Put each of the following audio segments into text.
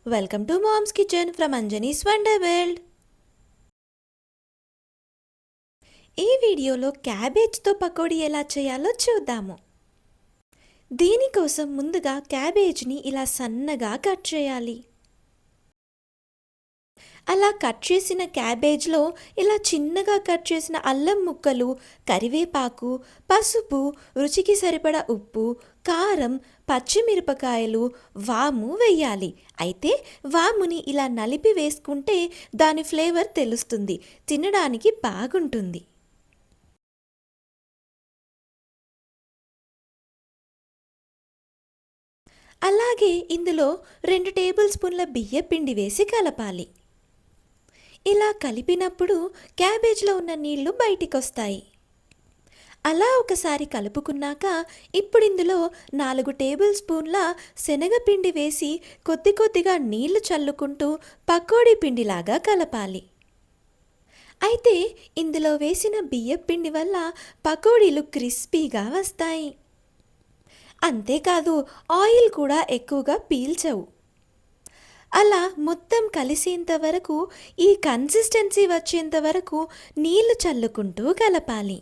Welcome to mom's kitchen from Anjani's wonder world. ఈ వీడియోలో క్యాబేజ్తో పకోడీ ఎలా చేయాలో చూద్దాము. దీనికోసం ముందుగా క్యాబేజ్ని ఇలా సన్నగా కట్ చేయాలి. అలా కట్ చేసిన క్యాబేజ్లో ఇలా చిన్నగా కట్ చేసిన అల్లం ముక్కలు, కరివేపాకు, పసుపు, రుచికి సరిపడా ఉప్పు, కారం, పచ్చిమిరపకాయలు, వాము వేయాలి. అయితే వాముని ఇలా నలిపి వేసుకుంటే దాని ఫ్లేవర్ తెలుస్తుంది, తినడానికి బాగుంటుంది. అలాగే ఇందులో 2 టేబుల్ స్పూన్ల బియ్యపిండి వేసి కలపాలి. ఇలా కలిపినప్పుడు క్యాబేజ్లో ఉన్న నీళ్లు బయటికొస్తాయి. అలా ఒకసారి కలుపుకున్నాక ఇప్పుడు ఇందులో 4 టేబుల్ స్పూన్ల శనగపిండి వేసి కొద్ది కొద్దిగా నీళ్లు చల్లుకుంటూ పకోడీ పిండిలాగా కలపాలి. అయితే ఇందులో వేసిన బియ్యపిండి వల్ల పకోడీలు క్రిస్పీగా వస్తాయి. అంతేకాదు ఆయిల్ కూడా ఎక్కువగా పీల్చవు. అలా మొత్తం కలిసేంత వరకు, ఈ కన్సిస్టెన్సీ వచ్చేంత వరకు నీళ్లు చల్లుకుంటూ కలపాలి.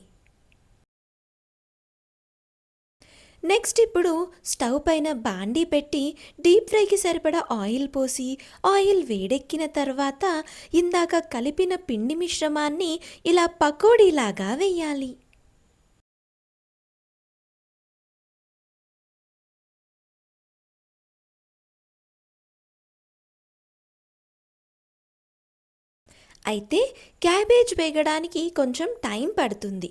నెక్స్ట్ ఇప్పుడు స్టవ్ పైన బాండీ పెట్టి డీప్ ఫ్రైకి సరిపడా ఆయిల్ పోసి, ఆయిల్ వేడెక్కిన తర్వాత ఇందాక కలిపిన పిండి మిశ్రమాన్ని ఇలా పకోడీలాగా వేయాలి. అయితే క్యాబేజ్ వేగడానికి కొంచెం టైం పడుతుంది.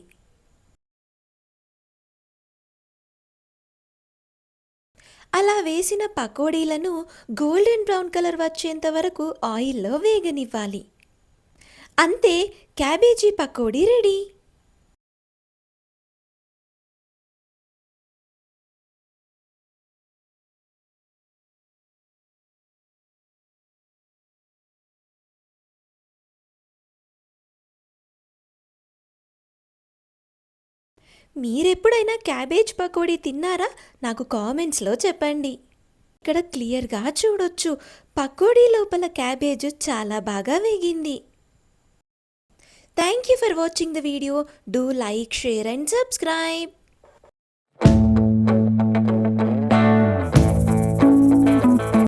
అలా వేసిన పకోడీలను గోల్డెన్ బ్రౌన్ కలర్ వచ్చేంత వరకు ఆయిల్లో వేగనివ్వాలి. అంతే, క్యాబేజీ పకోడీ రెడీ. మీరెప్పుడైనా క్యాబేజ్ పకోడీ తిన్నారా? నాకు కామెంట్స్లో చెప్పండి. ఇక్కడ క్లియర్గా చూడొచ్చు, పకోడీ లోపల క్యాబేజ్ చాలా బాగా వేగింది. Thank you for watching the video. Do like, share and subscribe.